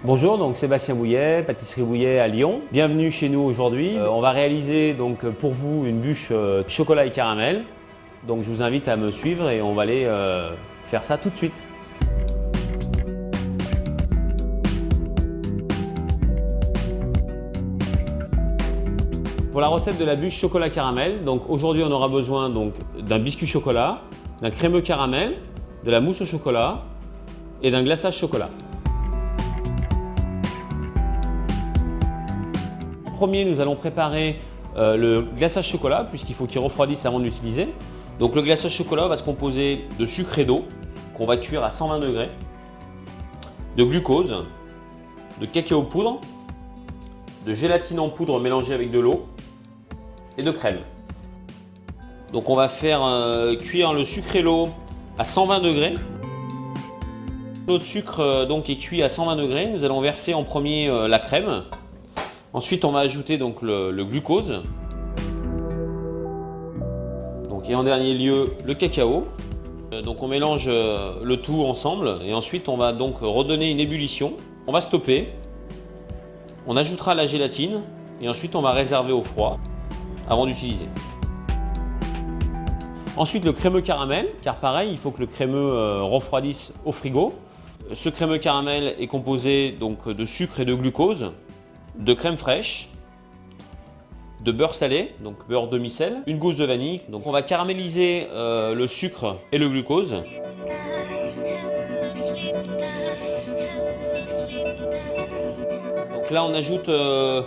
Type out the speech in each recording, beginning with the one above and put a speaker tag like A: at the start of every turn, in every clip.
A: Bonjour, donc Sébastien Bouillet, pâtisserie Bouillet à Lyon. Bienvenue chez nous aujourd'hui. On va réaliser donc pour vous une bûche chocolat et caramel. Donc je vous invite à me suivre et on va aller faire ça tout de suite. Pour la recette de la bûche chocolat caramel, donc aujourd'hui on aura besoin donc d'un biscuit chocolat, d'un crémeux caramel, de la mousse au chocolat et d'un glaçage chocolat. En premier, nous allons préparer le glaçage chocolat puisqu'il faut qu'il refroidisse avant de l'utiliser. Donc le glaçage chocolat va se composer de sucre et d'eau qu'on va cuire à 120 degrés, de glucose, de cacao poudre, de gélatine en poudre mélangée avec de l'eau et de crème. Donc on va faire cuire le sucre et l'eau à 120 degrés. L'eau de sucre donc est cuit à 120 degrés. Nous allons verser en premier la crème. Ensuite, on va ajouter donc le glucose. Donc, et en dernier lieu, le cacao. Donc on mélange le tout ensemble et ensuite on va donc redonner une ébullition. On va stopper. On ajoutera la gélatine et ensuite on va réserver au froid avant d'utiliser. Ensuite le crémeux caramel, car pareil, il faut que le crémeux refroidisse au frigo. Ce crémeux caramel est composé donc de sucre et de glucose, de crème fraîche, de beurre salé, donc beurre demi-sel, une gousse de vanille. Donc on va caraméliser le sucre et le glucose. Donc là on ajoute le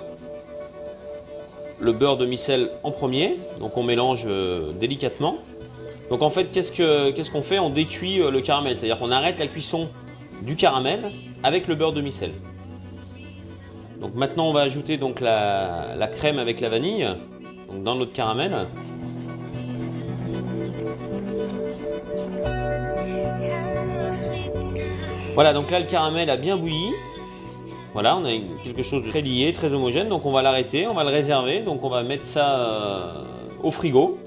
A: beurre demi-sel en premier, donc on mélange délicatement. Donc en fait qu'est-ce qu'on fait? On décuit le caramel, c'est-à-dire qu'on arrête la cuisson du caramel avec le beurre demi-sel. Donc maintenant on va ajouter donc la crème avec la vanille donc dans notre caramel. Voilà, donc là le caramel a bien bouilli. Voilà, on a quelque chose de très lié, très homogène. Donc on va l'arrêter, on va le réserver. Donc on va mettre ça au frigo.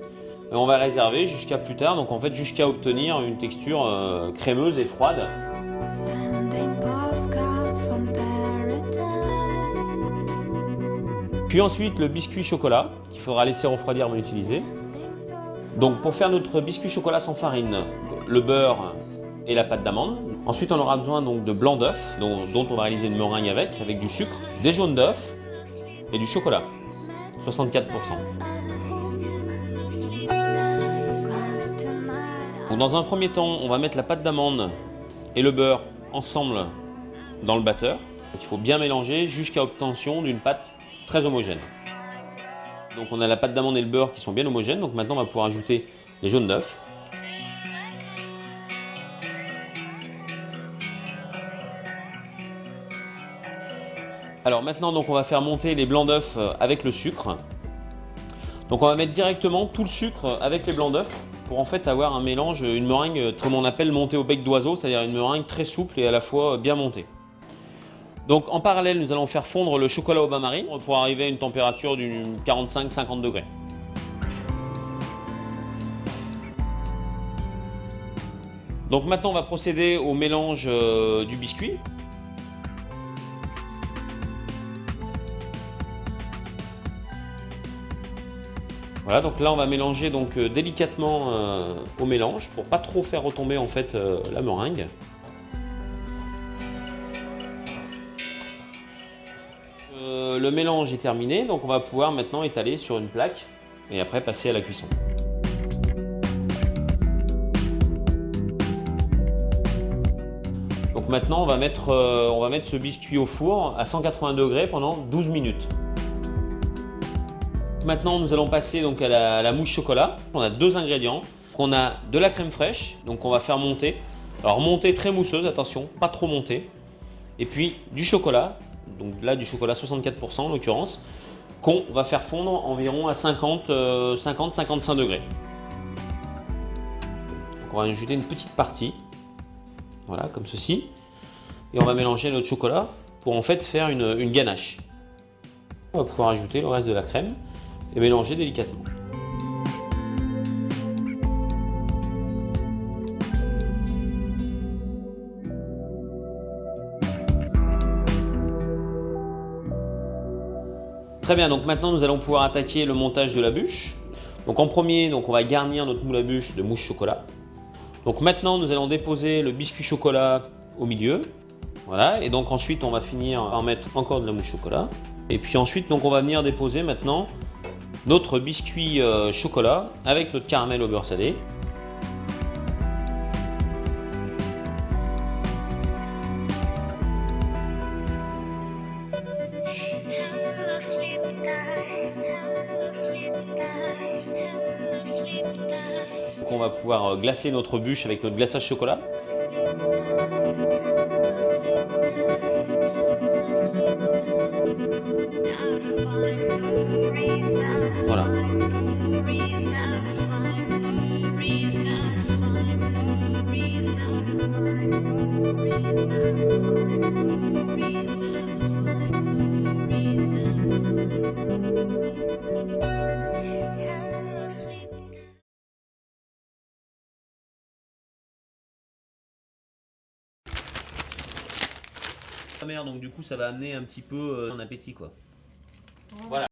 A: Et on va réserver jusqu'à plus tard. Donc en fait jusqu'à obtenir une texture crémeuse et froide. Puis ensuite le biscuit chocolat qu'il faudra laisser refroidir avant d'utiliser. Donc pour faire notre biscuit chocolat sans farine, le beurre et la pâte d'amande. Ensuite on aura besoin donc de blanc d'œuf dont on va réaliser une meringue avec du sucre, des jaunes d'œuf et du chocolat, 64%. Donc dans un premier temps on va mettre la pâte d'amande et le beurre ensemble dans le batteur. Donc, il faut bien mélanger jusqu'à obtention d'une pâte très homogène. Donc on a la pâte d'amande et le beurre qui sont bien homogènes. Donc maintenant on va pouvoir ajouter les jaunes d'œufs. Alors maintenant donc on va faire monter les blancs d'œufs avec le sucre. Donc on va mettre directement tout le sucre avec les blancs d'œufs pour en fait avoir un mélange, une meringue comme on appelle montée au bec d'oiseau, c'est-à-dire une meringue très souple et à la fois bien montée. Donc en parallèle, nous allons faire fondre le chocolat au bain-marie pour arriver à une température d'une 45-50 degrés. Donc maintenant, on va procéder au mélange du biscuit. Voilà, donc là, on va mélanger donc délicatement au mélange pour pas trop faire retomber en fait la meringue. Le mélange est terminé, donc on va pouvoir maintenant étaler sur une plaque et après passer à la cuisson. Donc maintenant on va mettre ce biscuit au four à 180 degrés pendant 12 minutes. Maintenant nous allons passer donc à la mousse chocolat. On a deux ingrédients. On a de la crème fraîche, donc on va faire monter. Alors monter très mousseuse, attention, pas trop montée. Et puis du chocolat. Donc là du chocolat 64% en l'occurrence, qu'on va faire fondre environ à 50-55 degrés. Donc on va ajouter une petite partie, voilà comme ceci, et on va mélanger notre chocolat pour en fait faire une ganache. On va pouvoir ajouter le reste de la crème et mélanger délicatement. Très bien, donc maintenant nous allons pouvoir attaquer le montage de la bûche. Donc en premier, donc on va garnir notre moule à bûche de mousse chocolat. Donc maintenant nous allons déposer le biscuit chocolat au milieu. Voilà, et donc ensuite on va finir par mettre encore de la mousse chocolat. Et puis ensuite donc on va venir déposer maintenant notre biscuit chocolat avec notre caramel au beurre salé. Donc on va pouvoir glacer notre bûche avec notre glaçage chocolat. Voilà. Donc du coup ça va amener un petit peu en appétit quoi. Voilà.